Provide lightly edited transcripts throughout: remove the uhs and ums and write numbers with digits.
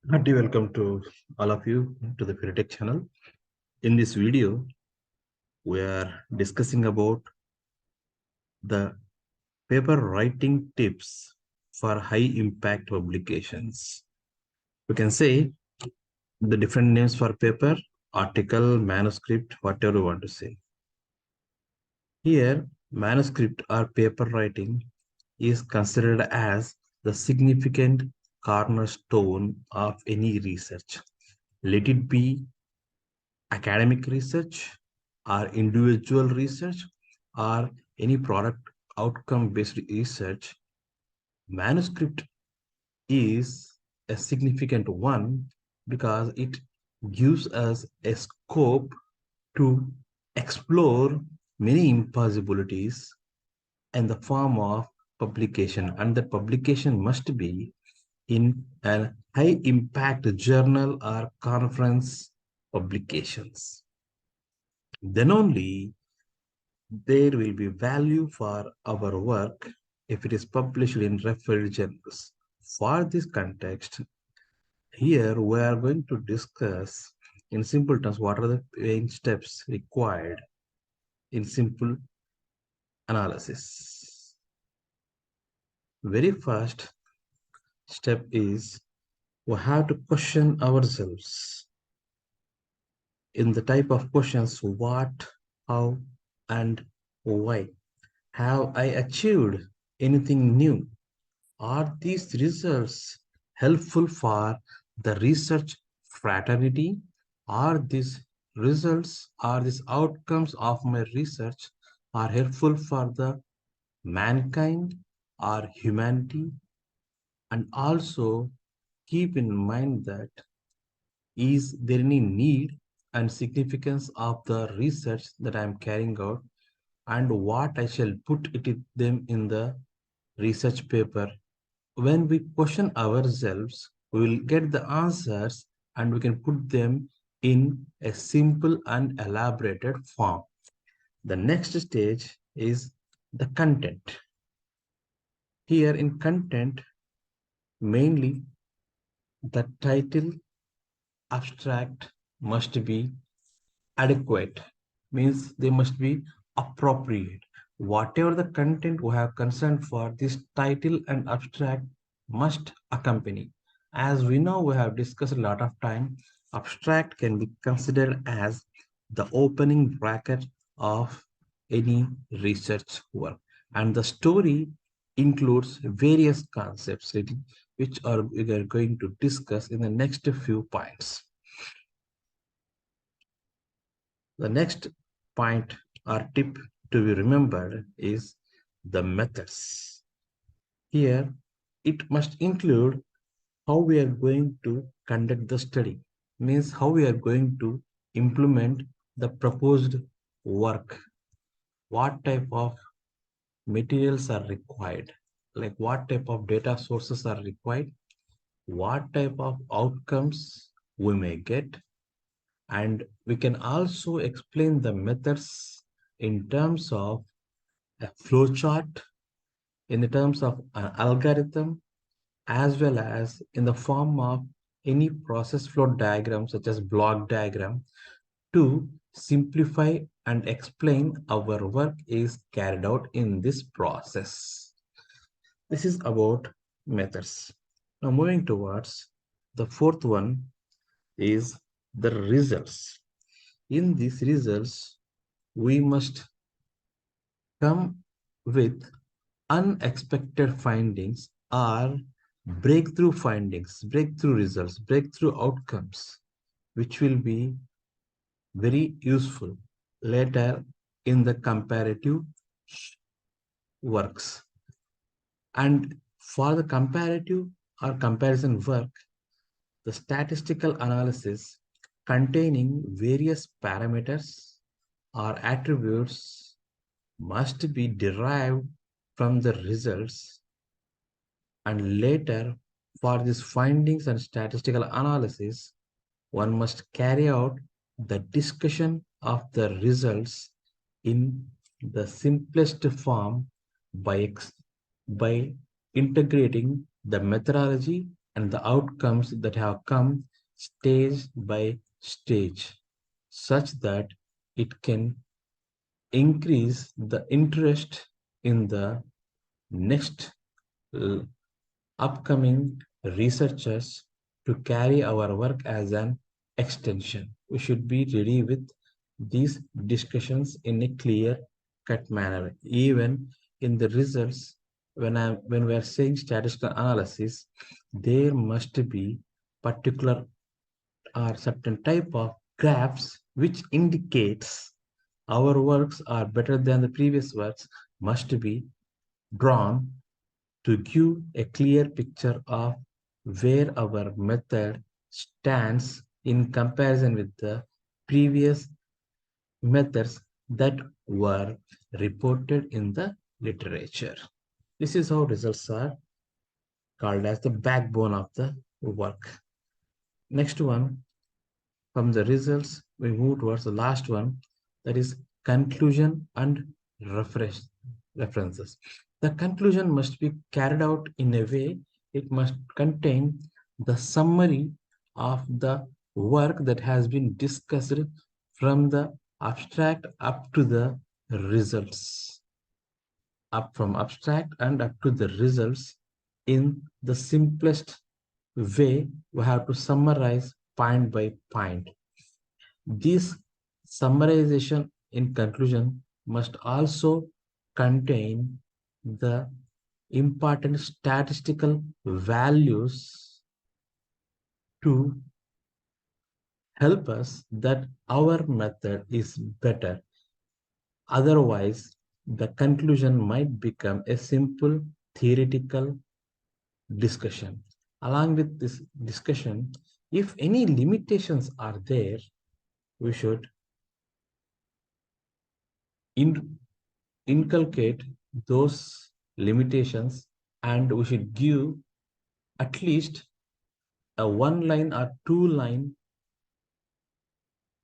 Hearty welcome to all of you to the Ferry channel. In this video, we are discussing about the paper writing tips for high impact publications. We can say the different names for paper, article, manuscript, whatever you want to say. Here, manuscript or paper writing is considered as the significant cornerstone of any research. Let it be academic research or individual research or any product outcome based research. Manuscript is a significant one because it gives us a scope to explore many impossibilities in the form of publication, and the publication must be in a high impact journal or conference publications. Then only there will be value for our work if it is published in referred journals. For this context, here we are going to discuss in simple terms what are the main steps required in simple analysis. Very first step is we have to question ourselves in the type of questions what, how, and why. Have I achieved anything new? Are these results helpful for the research fraternity? Are these results, are these outcomes of my research are helpful for the mankind or humanity? And also keep in mind that is there any need and significance of the research that I am carrying out, and what I shall put them in the research paper. When we question ourselves, we will get the answers and we can put them in a simple and elaborated form. The next stage is the content. Here in content, mainly the title abstract must be adequate, means they must be appropriate. Whatever the content we have concerned for, this title and abstract must accompany. As we know, we have discussed a lot of time, abstract can be considered as the opening bracket of any research work, and the story includes various concepts which we are going to discuss in the next few points. The next point or tip to be remembered is the methods. Here, it must include how we are going to conduct the study, means how we are going to implement the proposed work, what type of materials are required, like what type of data sources are required, what type of outcomes we may get, and we can also explain the methods in terms of a flowchart, in the terms of an algorithm, as well as in the form of any process flow diagram such as block diagram to simplify and explain our work is carried out in this process. This is about methods. Now moving towards the fourth one is the results. In these results, we must come with unexpected findings or breakthrough findings, breakthrough results, breakthrough outcomes, which will be very useful later in the comparative works. And for the comparative or comparison work, the statistical analysis containing various parameters or attributes must be derived from the results, and later for these findings and statistical analysis, one must carry out the discussion of the results in the simplest form by integrating the methodology and the outcomes that have come stage by stage, such that it can increase the interest in the next upcoming researchers to carry our work as an extension. We should be ready with these discussions in a clear cut manner. Even in the results, when we are saying statistical analysis, there must be particular or certain type of graphs which indicates our works are better than the previous works must be drawn to give a clear picture of where our method stands in comparison with the previous methods that were reported in the literature. This is how results are called as the backbone of the work. Next one, from the results, we move towards the last one, that is conclusion and references. The conclusion must be carried out in a way it must contain the summary of the work that has been discussed from the abstract up to the results. Up from abstract and up to the results in the simplest way, we have to summarize point by point. This summarization in conclusion must also contain the important statistical values to help us that our method is better. Otherwise, the conclusion might become a simple theoretical discussion. Along with this discussion, if any limitations are there, we should inculcate those limitations, and we should give at least a one line or two line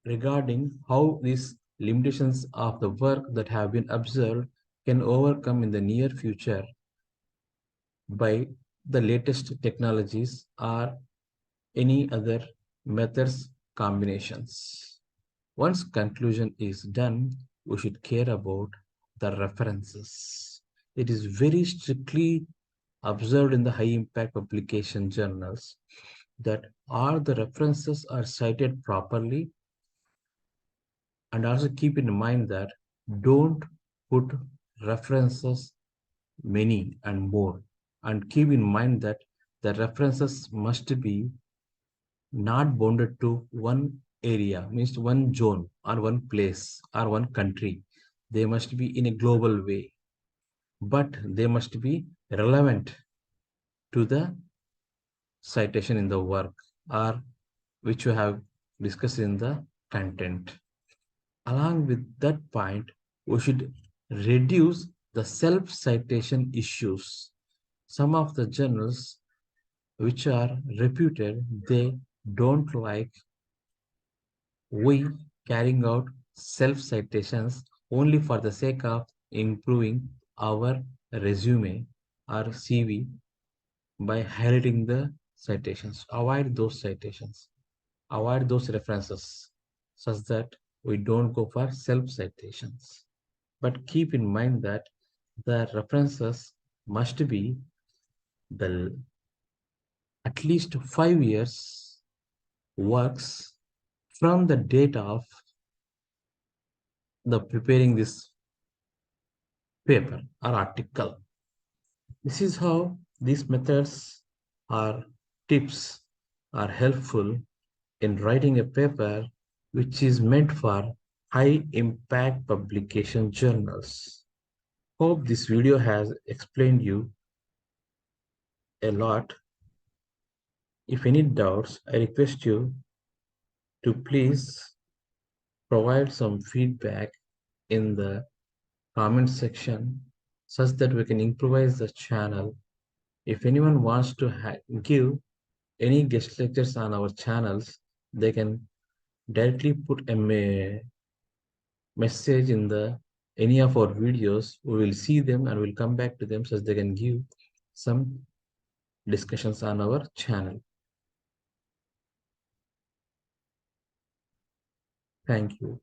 regarding how these limitations of the work that have been observed can overcome in the near future by the latest technologies or any other methods combinations. Once conclusion is done, we should care about the references. It is very strictly observed in the high impact publication journals that all the references are cited properly, and also keep in mind that don't put references many and more, and keep in mind that the references must be not bounded to one area, means one zone or one place or one country. They must be in a global way, but they must be relevant to the citation in the work or which you have discussed in the content. Along with that point, we should reduce the self-citation issues. Some of the journals which are reputed, they don't like we carrying out self-citations only for the sake of improving our resume or CV by highlighting the citations. Avoid those citations. Avoid those references such that we don't go for self-citations. But keep in mind that the references must be the at least 5 years works from the date of the preparing this paper or article. This is how these methods or tips are helpful in writing a paper which is meant for high impact publication journals. Hope this video has explained you a lot. If any doubts, I request you to please provide some feedback in the comment section such that we can improvise the channel. If anyone wants to give any guest lectures on our channels, they can directly put a message in the any of our videos. We will see them and we'll come back to them so they can give some discussions on our channel. Thank you.